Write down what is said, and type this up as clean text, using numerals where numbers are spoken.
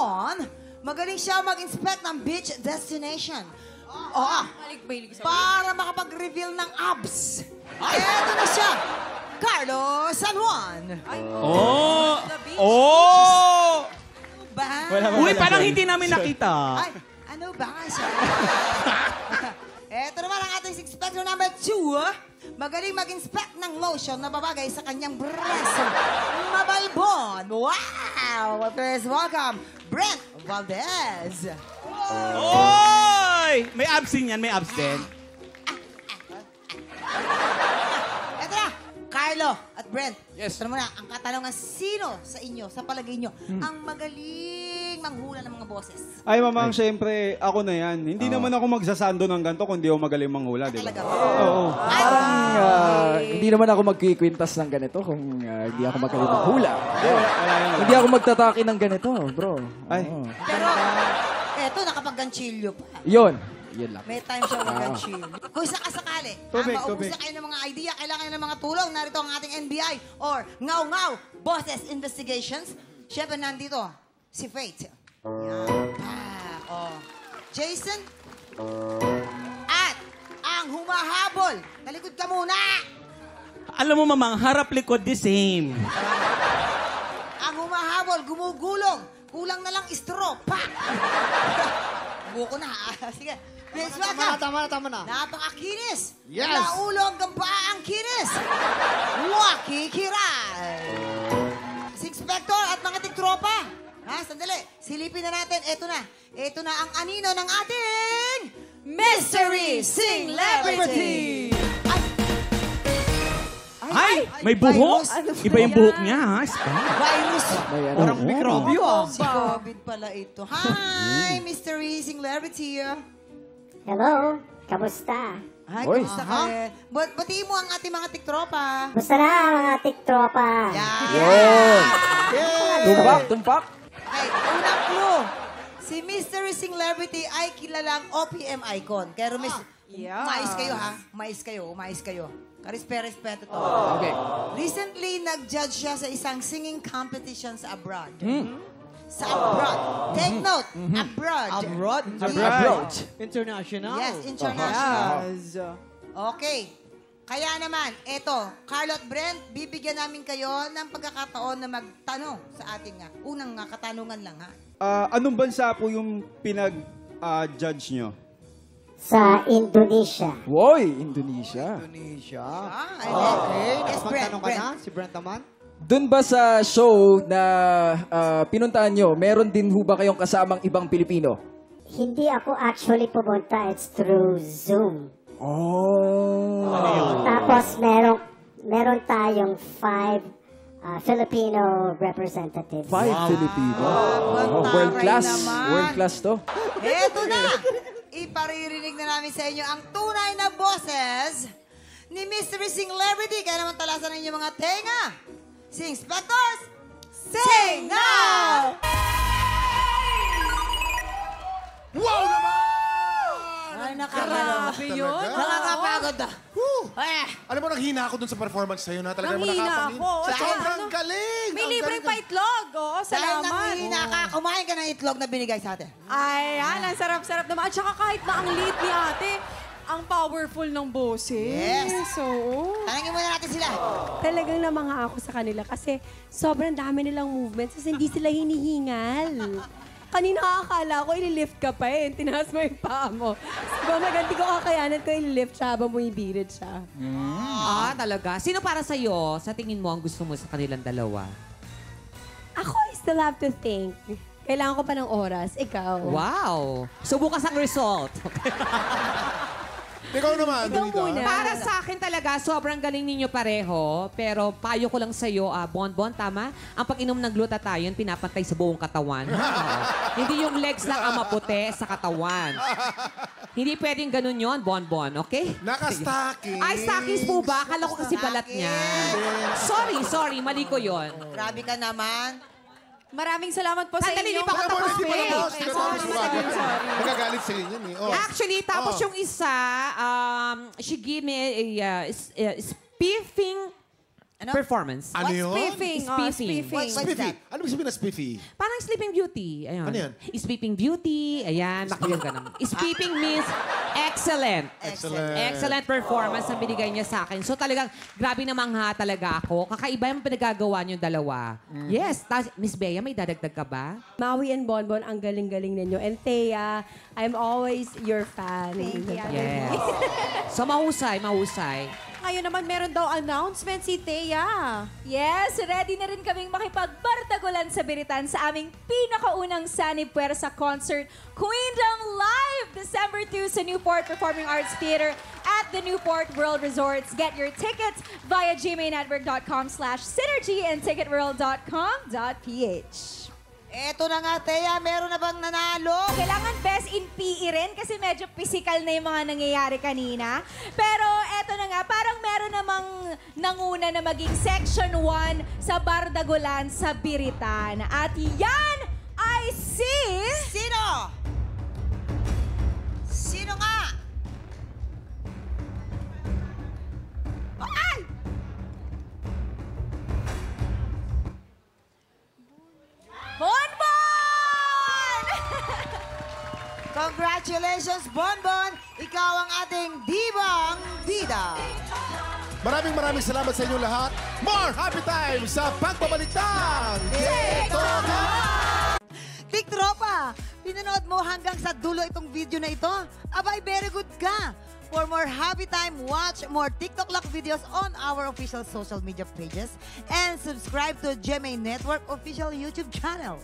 Bon, magaling siya mag-inspect ng beach destination. Para makapag-reveal ng abs. Eto na siya, Carlo San Juan. Oh! Oh! Ba? Uy, parang hindi namin nakita. Ay, ano ba siya? Eto naman ang ating inspector number 2. Magaling mag-inspect ng lotion na babagay sa kanyang breast. Mabalbon. Wow! Please welcome, Brent Valdez. Oy! May abs din yan, may abs din. Eto na, Carlo at Brent. Yes. Ito muna, ang katanungan, sino sa inyo, sa palagay nyo, ang magaling manghula ng mga boses? Ay, mamang, syempre, ako na yan. Hindi naman ako magsasando ng ganito kung di ako magaling manghula, di ba? Talaga ba? Oo. Parang hindi naman ako magkikwintas ng ganito kung hindi ako magaling maghula. Hindi ako magtatake ng ganito, bro. Ay. Oo. Pero, eto, nakapag-ganchilyo pa. Yun lang. May time siya mag-ganchilyo. Kung sakasakali, maubos na kayo ng mga idea, kailangan ng mga tulong, narito ang ating NBI or Ngaw-Ngaw Boses Investigations. Siyempre, nandito, si Faith. Yan. Jason. At ang humahabol. Talikod ka muna. Alam mo, mamang, harap-likod the same. Ang humahabol, gumugulong. Kulang na lang straw. Pa! Buko na. Sige. Please welcome. Tama na. Napakakinis. Yes. Mula ulo hanggang paa ang kinis. Waki Kiray. Si Inspector at mga tiktropa. Sandali. Silipin na natin. Ito na. Ito na ang anino ng ating Mystery Celebrity. Ay, may buhok. Iba yung buhok niya, ha? Virus. Parang mikrobyo. Si COVID pala ito. Hi, Mystery Celebrity. Hello, kamusta? Hi, Oy. kumusta ka? Batiin mo ang ating mga tiktropa. Musta na mga tiktropa? Yun! Yeah. Tumpak! Okay, unang clue. Si Mystery Celebrity ay kilalang OPM icon. Kaya mais kayo ha. Mais kayo. Karespe-respeto to. Okay. Recently, nag-judge siya sa isang singing competition sa abroad. Sa abroad. Take note, abroad. Abroad. International. Yes, international. Okay. Kaya naman, eto, Carlo at Brent, bibigyan namin kayo ng pagkakataon na magtanong sa ating unang katanungan lang, ha? Anong bansa po yung pinag-judge nyo? Sa Indonesia. Woy, Indonesia. Okay. Yes, Brent. Si Brent naman? Doon ba sa show na pinuntahan nyo, meron din ho ba kayong kasamang ibang Pilipino? Hindi ako actually pumunta. It's through Zoom. Oh. Tapos meron tayong 5 Filipino representatives. 5 Filipino. Taray World class. naman. World class to. Eto na! Iparirinig na namin sa inyo ang tunay na boses ni Mystery Celebrity. Kaya naman talasan ninyo mga tenga. Si Inspectors, sing now! Wow naman! Ay, nakakapagod yun. Nakakapagod ah. Ay, Alam mo, nanghina ako dun sa performance sa'yo na talaga Nanghina nakakapanin. ako. Sobrang galing! May Ang libreng galing. paitlog. Oo, dahil salamat. nanghihina ka, kumain ka ng itlog na binigay sa atin. Ayan, ang sarap-sarap naman. At saka kahit na ang liit ni ate, ang powerful ng boses. Yes. Oo. Tanungin muna natin sila. Talagang namangha ako sa kanila kasi sobrang dami nilang movements kasi hindi sila hinihingal. Kanina akala ko ililift ka pa eh. Tinaas mo yung paa mo. So, maganti ko kakayanan ko ililift siya habang bumibirit siya. Talaga? Sino para sa'yo, sa tingin mo, ang gusto mo sa kanilang dalawa? Ako, I still have to think. Kailangan ko pa ng oras. Ikaw. Wow! So, bukas ang result. Ikaw naman, Ikaw Donita. muna. Para sa akin talaga, sobrang galing ninyo pareho. Pero payo ko lang sa'yo, Bonbon, tama? Ang pag-inom ng glutathione, pinapantay sa buong katawan. Hindi yung legs lang ang maputi sa katawan. Hindi pwedeng ganun yon, Bonbon, okay? Naka-stockings. Ay, stockings po ba? Akala ko kasi balat niya. Sorry, mali ko yon. Grabe ka naman. Maraming salamat po sa Sandali, inyo. di pa Wala mo, tapos, hindi pa babe. tapos. Hindi pa tapos. Magagalit sa inyo eh. Oh. Actually, tapos yung isa, she gave me a spiffing Ano? Performance. Ano yun? Spiffing. Oh, Spiffing. spiffing. What's Spiffy. that? Ano ibig sabihin na spiffy? Parang Sleeping Beauty. Ayun. Ano yan? Sleeping Beauty. Ayan, makikita ka naman. Sleeping means excellent. Excellent. Excellent performance ang binigay niya sa akin. So talagang, grabe namang talaga ako. Kakaiba yung pinagagawa niyo dalawa. Yes. Miss Bea, may dadagdag ka ba? Maui and Bonbon, ang galing-galing ninyo. And Thea, I'm always your fan. Thank you. Yes. So mahusay, mahusay. Ngayon naman, meron daw announcement si Thea. Yes, ready na rin kaming makipagbardagulan sa Biritan sa aming pinakaunang Sanib Puwersa concert, Queendom Live, December 2 sa Newport Performing Arts Theater at the Newport World Resorts. Get your tickets via gmaynetwork.com/synergy and ticketworld.com.ph. Eto na nga, Thea, meron na bang nanalo? Kailangan best in PE rin kasi medyo physical na yung mga nangyayari kanina. Pero eto na nga, parang meron namang nanguna na maging Section 1 sa Bardagulan sa Biritan. At yan ay si... Sino? Sino nga? Ay! Bonbon! Congratulations, Bonbon! Ikaw ang ating Divang Dida. Maraming salamat sa inyo lahat. More happy time sa pagbabalik ng TikToker! Tiktropa, pinanood mo hanggang sa dulo itong video na ito? Abay, very good ka! For more happy time, watch more TikTok Lock videos on our official social media pages and subscribe to GMA Network official YouTube channel.